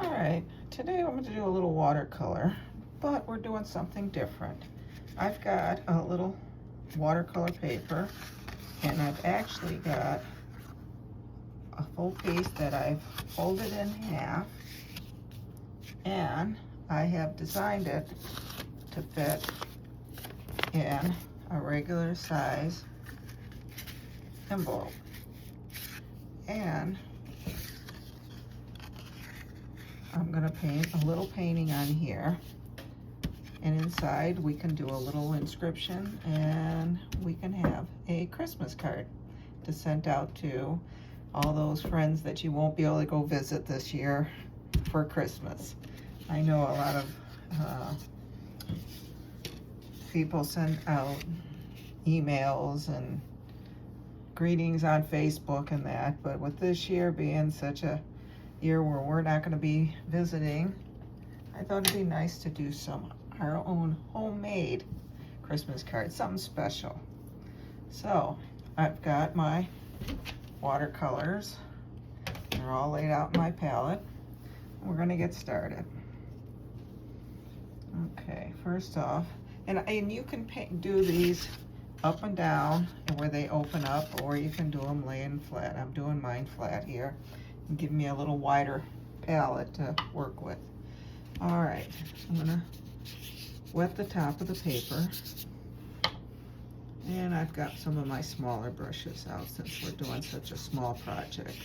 All right, today I'm going to do a little watercolor, but we're doing something different. I've got a little watercolor paper, and I've actually got a full piece that I've folded in half, and I have designed it to fit in a regular size envelope. And I'm gonna paint a little painting on here, and inside we can do a little inscription, and we can have a Christmas card to send out to all those friends that you won't be able to go visit this year for Christmas. I know a lot of people send out emails and greetings on Facebook and that, but with this year being such a year where we're not going to be visiting, I thought it'd be nice to do our own homemade Christmas cards, something special. So I've got my watercolors. They're all laid out in my palette. We're going to get started. Okay, first off, and you can do these up and down and where they open up, or you can do them laying flat. I'm doing mine flat here, and give me a little wider palette to work with. All right, I'm gonna wet the top of the paper, and I've got some of my smaller brushes out since we're doing such a small project.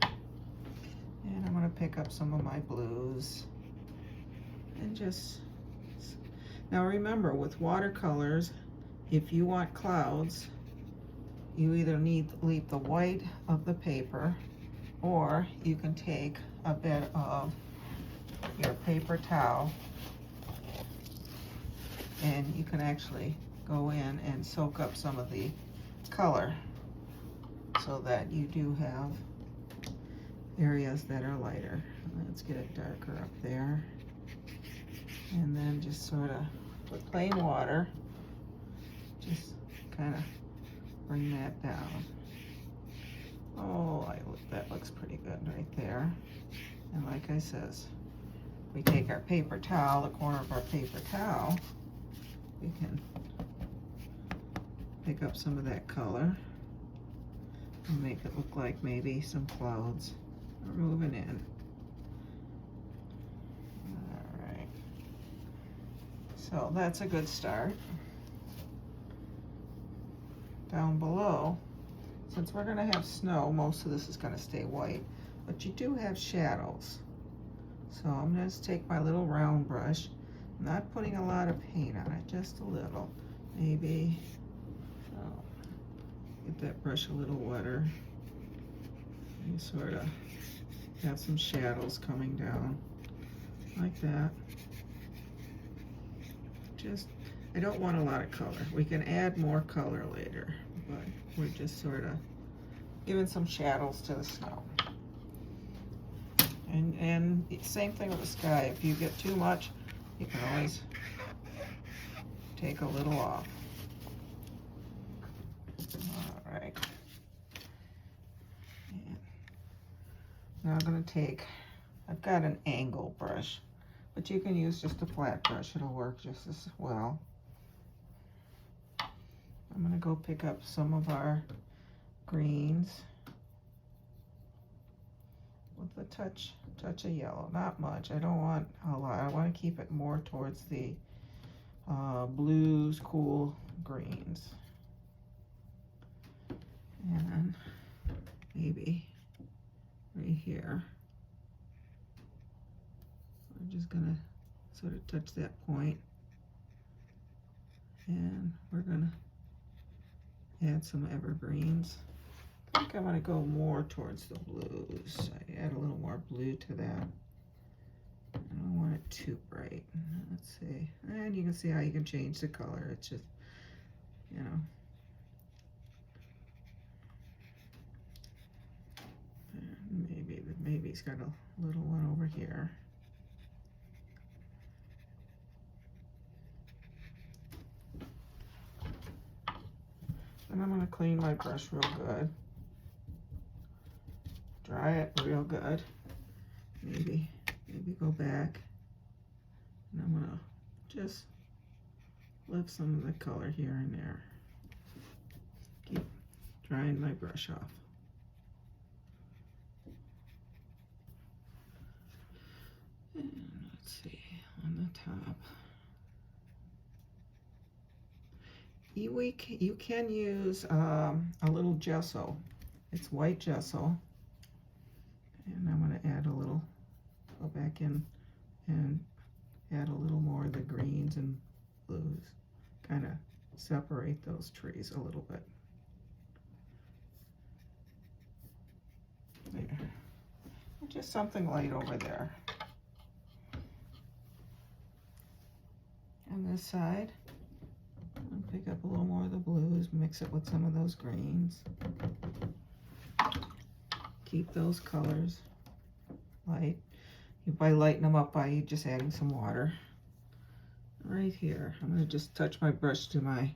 And I'm gonna pick up some of my blues and just, now remember, with watercolors, if you want clouds, you either need to leave the white of the paper, or you can take a bit of your paper towel and you can actually go in and soak up some of the color so that you do have areas that are lighter. Let's get it darker up there. And then just sort of, with plain water, just kind of bring that down. Oh, that looks pretty good right there. And like I says, we take our paper towel, the corner of our paper towel, we can pick up some of that color and make it look like maybe some clouds are moving in. So that's a good start. Down below, since we're gonna have snow, most of this is gonna stay white, but you do have shadows. So I'm gonna just take my little round brush. I'm not putting a lot of paint on it, just a little. Maybe, get that brush a little wetter. And sort of have some shadows coming down, like that. Just, I don't want a lot of color. We can add more color later, but we're just sort of giving some shadows to the snow. And same thing with the sky. If you get too much, you can always take a little off. All right. And now I'm going to take, I've got an angle brush, but you can use just a flat brush. It'll work just as well. I'm gonna go pick up some of our greens with a touch of yellow, not much. I don't want a lot. I want to keep it more towards the blues, cool greens. And then maybe right here. We're just gonna sort of touch that point, and we're gonna add some evergreens. I think I'm gonna go more towards the blues. I add a little more blue to that. I don't want it too bright. Let's see. And you can see how you can change the color. It's just, you know. Maybe it's got a little one over here. And I'm going to clean my brush real good. dry it real good. Maybe go back, and I'm gonna just lift some of the color here and there. Keep drying my brush off. And let's see, on the top. You can use a little gesso. It's white gesso. And I'm going to add a little, go back in and add a little more of the greens and blues. Kind of separate those trees a little bit. There. Just something light over there. On this side, I'll pick up a little more of the blues, mix it with some of those greens. Keep those colors light. By lighting them up by just adding some water. Right here, I'm going to just touch my brush to my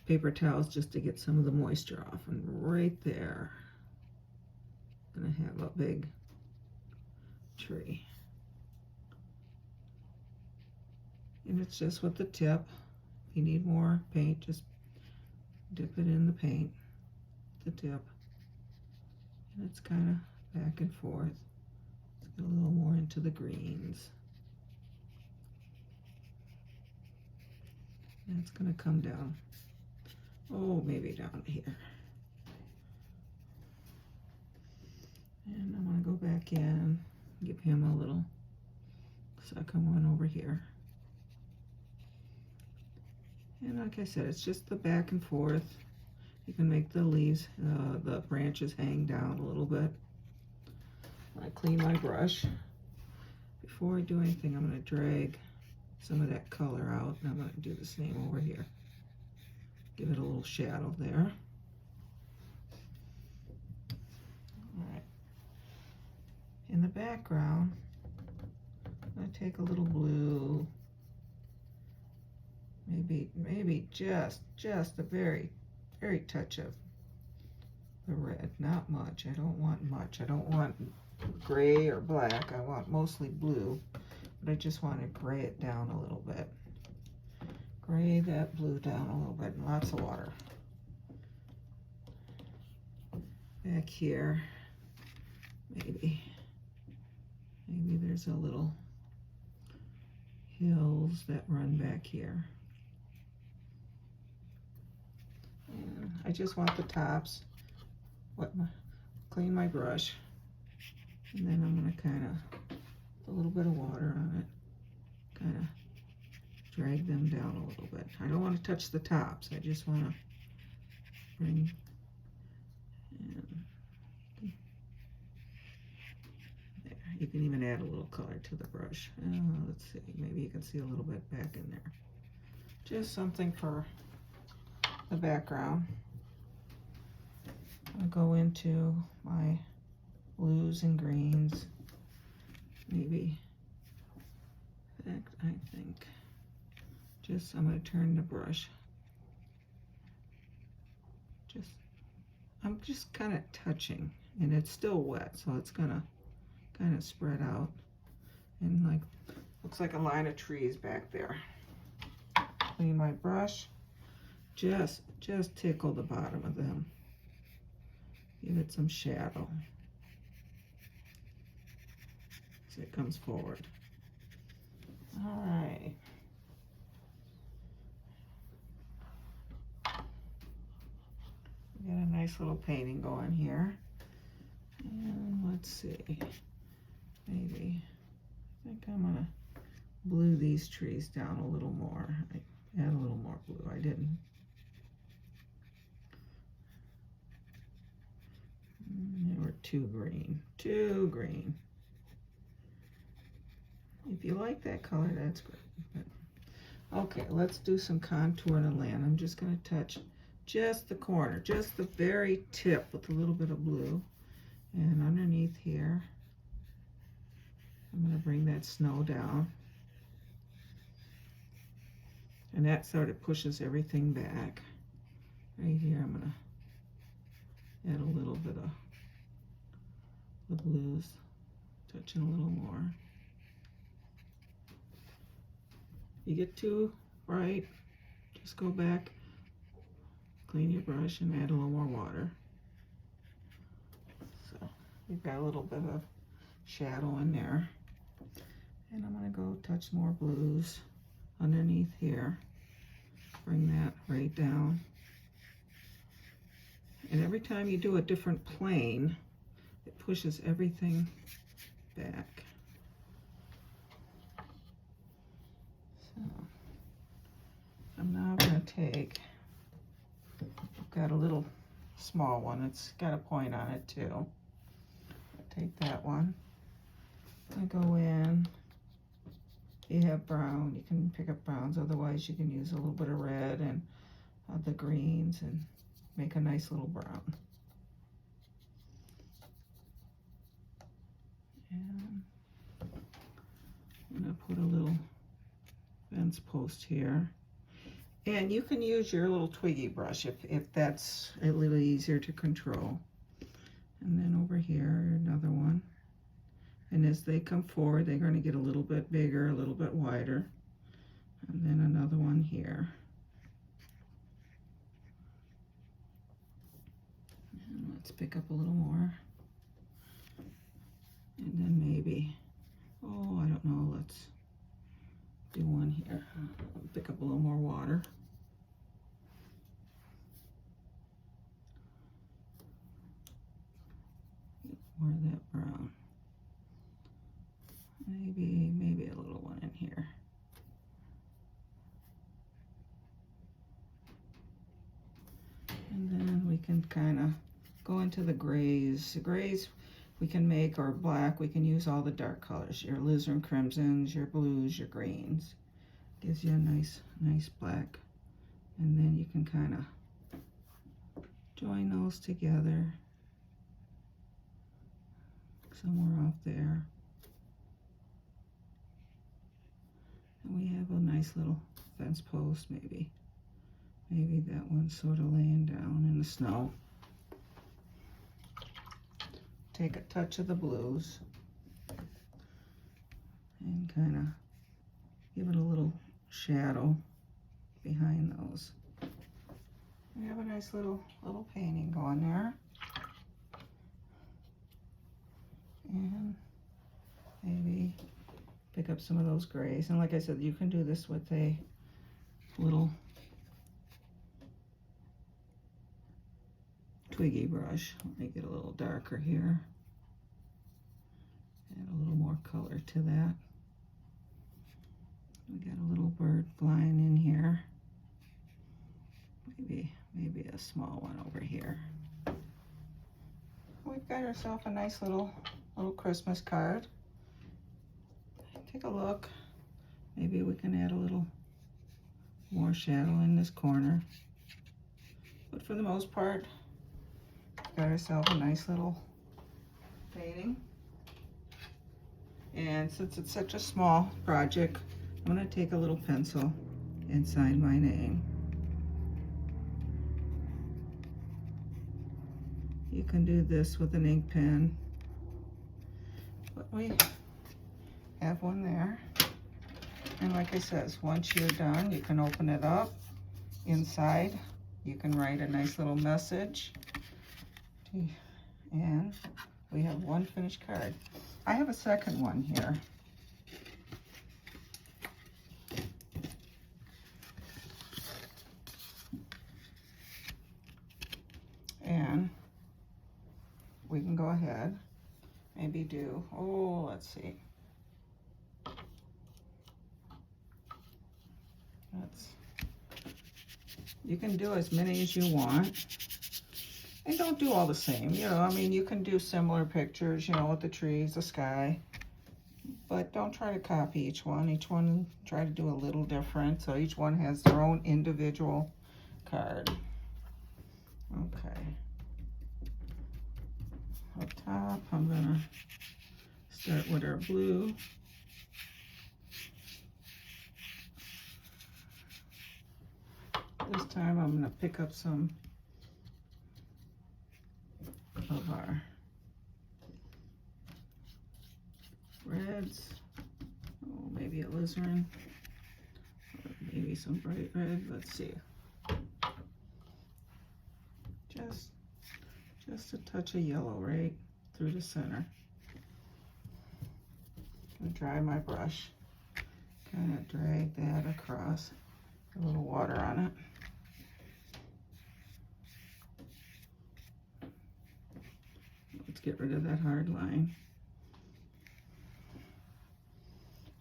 paper towels just to get some of the moisture off. And right there, I'm going to have a big tree. And it's just with the tip. If you need more paint, just dip it in the paint, the tip. And it's kind of back and forth. Let's get a little more into the greens. And it's going to come down, oh, maybe down to here. And I'm going to go back in, give him a little second one over here. And like I said, it's just the back and forth. You can make the leaves, the branches hang down a little bit. I clean my brush. Before I do anything, I'm going to drag some of that color out, and I'm going to do the same over here. Give it a little shadow there. All right. In the background, I'm going to take a little blue, maybe just a very touch of the red, not much. I don't want much. I don't want gray or black. I want mostly blue, but I just want to gray it down a little bit. Gray that blue down a little bit, and lots of water. Back here, maybe there's a little hills that run back here. And I just want the tops. Clean my brush, and then I'm going to kind of put a little bit of water on it, kind of drag them down a little bit. I don't want to touch the tops. I just want to bring and there. You can even add a little color to the brush. Let's see, maybe you can see a little bit back in there. Just something for the background. I'll go into my blues and greens. Maybe, in fact, I think I'm going to turn the brush. I'm just kind of touching, and it's still wet, so it's going to kind of spread out. And like, looks like a line of trees back there. Clean my brush. Just tickle the bottom of them. Give it some shadow as it comes forward. All right. We got a nice little painting going here. And let's see. Maybe, I think I'm gonna blue these trees down a little more. I add a little more blue. I didn't. They were too green. Too green. If you like that color, that's great. But, okay, let's do some contour and a land. I'm just going to touch just the corner, just the very tip with a little bit of blue. And underneath here, I'm going to bring that snow down. And that sort of pushes everything back. Right here, I'm going to add a little bit of the blues, touching a little more. You get too bright, just go back, clean your brush, and add a little more water. So we've got a little bit of shadow in there. And I'm going to go touch more blues underneath here. Bring that right down. And every time you do a different plane, it pushes everything back. So I'm now going to take, I've got a little small one. It's got a point on it too. Take that one. I go in. You have brown, you can pick up browns, otherwise you can use a little bit of red and the greens and make a nice little brown. And I'm going to put a little fence post here. And you can use your little twiggy brush if that's a little easier to control. And then over here, another one. And as they come forward, they're going to get a little bit bigger, a little bit wider. And then another one here. And let's pick up a little more. And then maybe, oh, I don't know, let's do one here. Pick up a little more water. More of that brown. Maybe a little one in here. And then we can kind of go into the grays. The grays we can make, or black, we can use all the dark colors. Your alizarin crimsons, your blues, your greens. Gives you a nice black. And then you can kind of join those together. Somewhere off there. And we have a nice little fence post, maybe that one's sort of laying down in the snow. Take a touch of the blues and kind of give it a little shadow behind those. We have a nice little painting going there. And maybe pick up some of those grays. And like I said, you can do this with a little twiggy brush. Let me get a little darker here. Add a little more color to that. We got a little bird flying in here. Maybe a small one over here. We've got ourselves a nice little Christmas card. Take a look. Maybe we can add a little more shadow in this corner. But for the most part, got ourselves a nice little painting. And since it's such a small project, I'm going to take a little pencil and sign my name. You can do this with an ink pen. But we have one there. And like I said, once you're done, you can open it up. Inside, you can write a nice little message. And we have one finished card. I have a second one here. And we can go ahead, maybe do, oh, let's see. You can do as many as you want. And don't do all the same, you know, I mean, you can do similar pictures, you know, with the trees, the sky. But don't try to copy each one. Each one, try to do a little different. So each one has their own individual card. Okay. Up top, I'm gonna start with our blue. This time I'm gonna pick up some of our reds. Oh, maybe alizarin. Or maybe some bright red. Let's see. Just a touch of yellow right through the center. I'm gonna dry my brush. Kind of drag that across. A little water on it. Let's get rid of that hard line.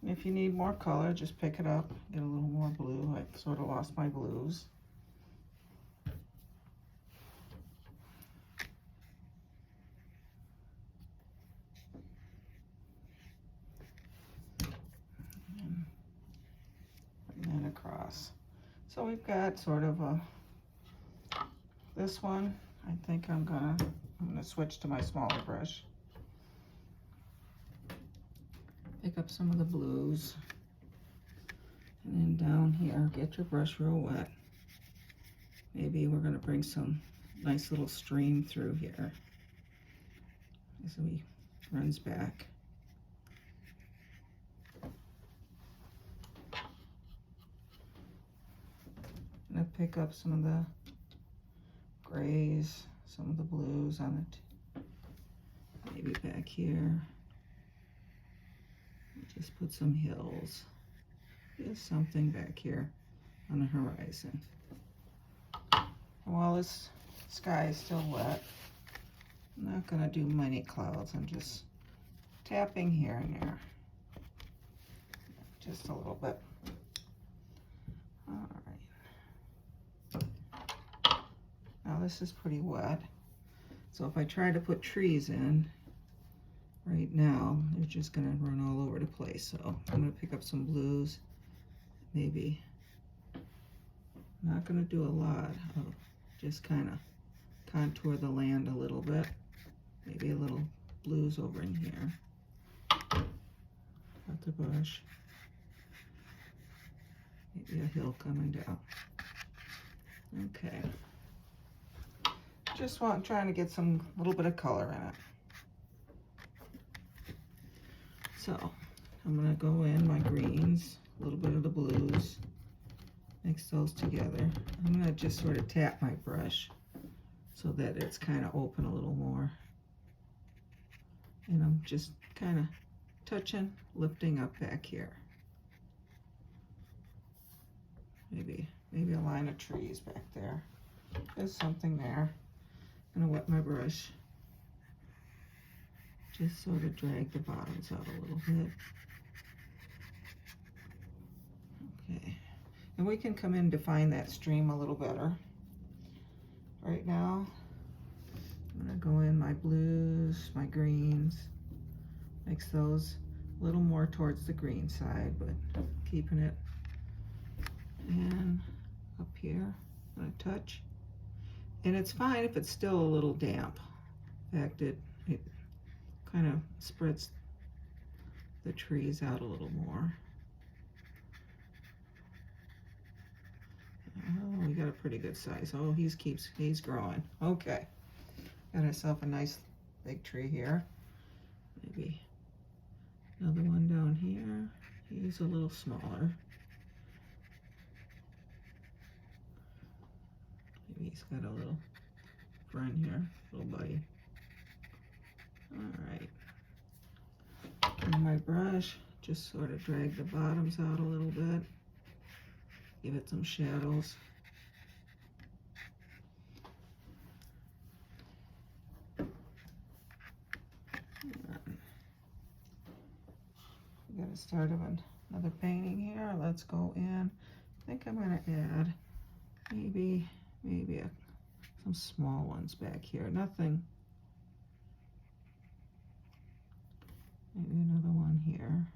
And if you need more color, just pick it up, get a little more blue. I've sort of lost my blues. And then across. So we've got sort of a, this one, I think I'm gonna switch to my smaller brush. Pick up some of the blues. And then down here, get your brush real wet. Maybe we're gonna bring some nice little stream through here as he runs back. I'm gonna pick up some of the grays, some of the blues on it. Maybe back here. Just put some hills. Just something back here on the horizon. And while this sky is still wet, I'm not gonna do many clouds. I'm just tapping here and there. Just a little bit. All right. Now this is pretty wet. So if I try to put trees in, right now, they're just gonna run all over the place. So I'm gonna pick up some blues, maybe. Not gonna do a lot. I'll just kind of contour the land a little bit. Maybe a little blues over in here. Got the bush. Maybe a hill coming down. Okay. Just trying to get some little bit of color in it. So I'm gonna go in my greens, a little bit of the blues, mix those together. I'm gonna just sort of tap my brush so that it's kind of open a little more. And I'm just kind of touching, lifting up back here. Maybe a line of trees back there. There's something there. I'm gonna wet my brush. Just sort of drag the bottoms out a little bit. Okay, and we can come in and define that stream a little better. Right now, I'm gonna go in my blues, my greens, mix those a little more towards the green side, but keeping it. And up here, I'm gonna touch. And it's fine if it's still a little damp. In fact, it kind of spreads the trees out a little more. Oh, we got a pretty good size. Oh, he's growing. Okay, got ourselves a nice big tree here. Maybe another one down here. He's a little smaller. Maybe he's got a little friend here, little buddy. All right. And my brush, just sort of drag the bottoms out a little bit. Give it some shadows. We got to start another painting here. Let's go in. I think I'm going to add maybe some small ones back here. Nothing. Maybe another one here.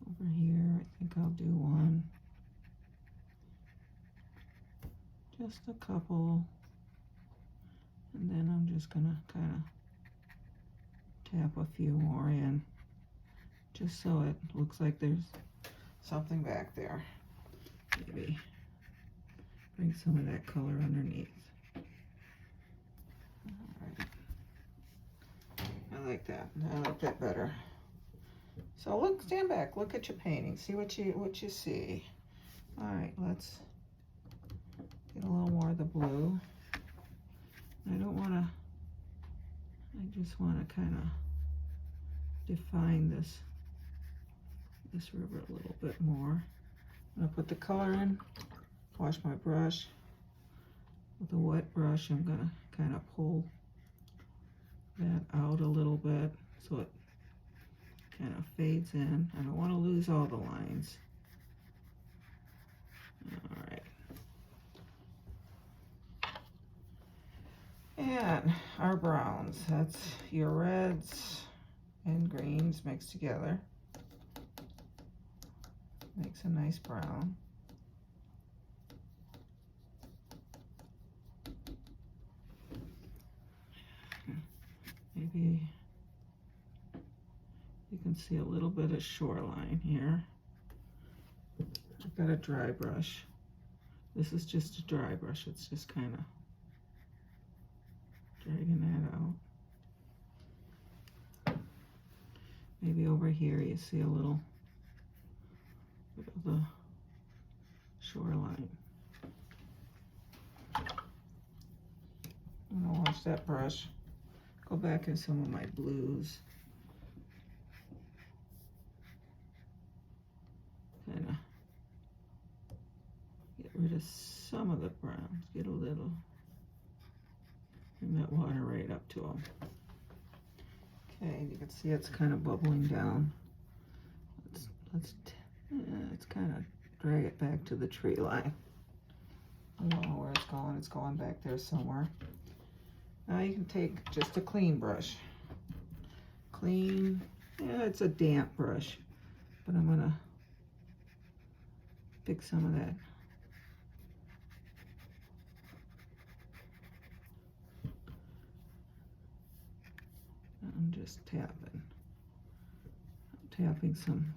Over here, I think I'll do one. Just a couple. And then I'm just gonna kind of tap a few more in, just so it looks like there's something back there. Maybe bring some of that color underneath. All right. I like that. I like that better. So look, stand back, look at your painting, see what you see. All right, let's get a little more of the blue. I don't want to, I just want to kind of define this river a little bit more. I'm gonna put the color in, wash my brush. With a wet brush, I'm gonna kind of pull that out a little bit so it kind of fades in. I don't want to lose all the lines. All right. And our browns, that's your reds and greens mixed together. Makes a nice brown. Maybe you can see a little bit of shoreline here. I've got a dry brush. This is just a dry brush. It's just kind of dragging that out. Maybe over here you see a little bit of the shoreline. I'm gonna wash that brush. Go back in some of my blues. Kind of get rid of some of the browns. Get a little. Bring that water right up to them. Okay, you can see it's kind of bubbling down. Let's kind of drag it back to the tree line. I don't know where it's going. It's going back there somewhere. Now you can take just a clean brush. Clean, yeah, it's a damp brush, but I'm gonna pick some of that. I'm just tapping. I'm tapping some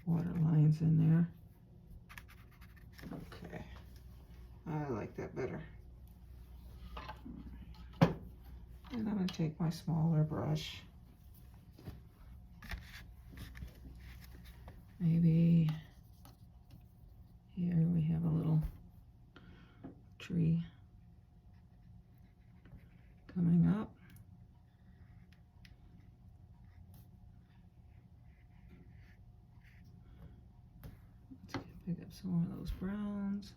water lines in there. Okay, I like that better. And I'm going to take my smaller brush. Maybe here we have a little tree coming up. Let's pick up some more of those browns.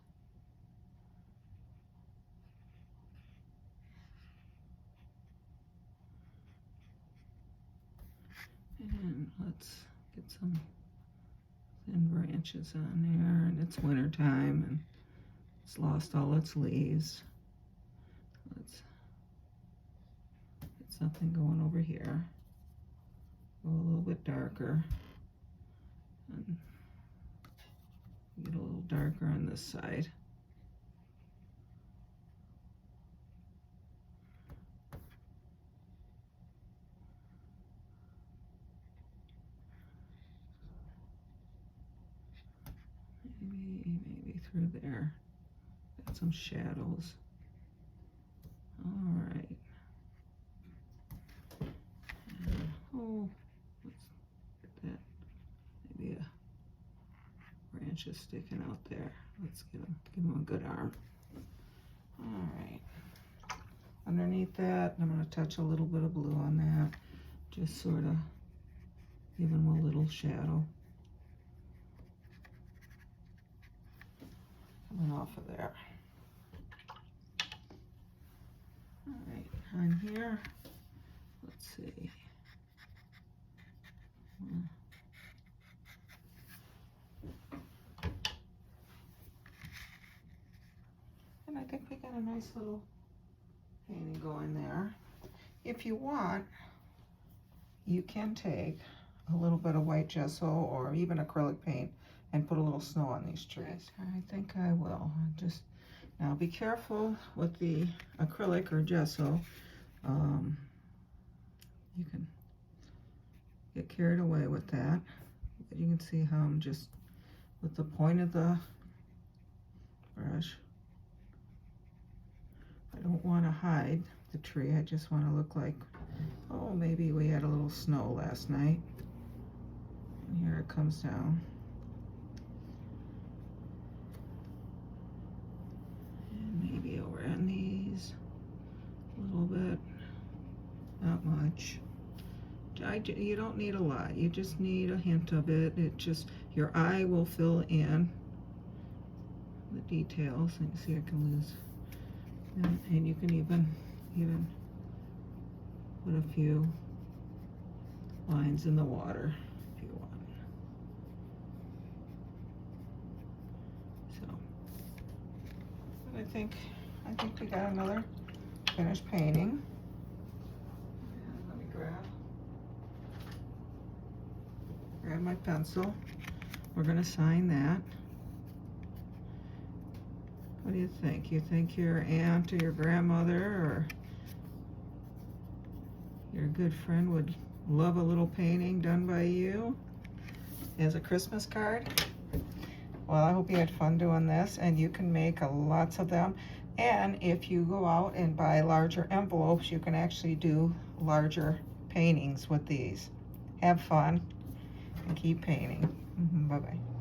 And let's get some thin branches on there. And it's winter time and it's lost all its leaves. Let's get something going over here. Go a little bit darker. And get a little darker on this side. Maybe through there. Got some shadows. All right. Oh, let's get that. Maybe a branch is sticking out there. Let's give him a good arm. All right. Underneath that, I'm going to touch a little bit of blue on that. Just sort of give him a little shadow. Coming off of there. All right, on here, let's see. And I think we got a nice little painting going there. If you want, you can take a little bit of white gesso or even acrylic paint and put a little snow on these trees. I think I will. Just now be careful with the acrylic or gesso. You can get carried away with that. But you can see how I'm just with the point of the brush. I don't want to hide the tree. I just want to look like Oh, maybe we had a little snow last night. And here it comes down. And maybe over on these a little bit. Not much. You don't need a lot. You just need a hint of it. It just, your eye will fill in the details. And see, I can lose. And you can even put a few lines in the water if you want. So, I think we got another finished painting. And let me grab my pencil. We're gonna sign that. What do you think? You think your aunt or your grandmother or your good friend would love a little painting done by you as a Christmas card? Well, I hope you had fun doing this, and you can make lots of them. And if you go out and buy larger envelopes, you can actually do larger paintings with these. Have fun and keep painting. Bye-bye.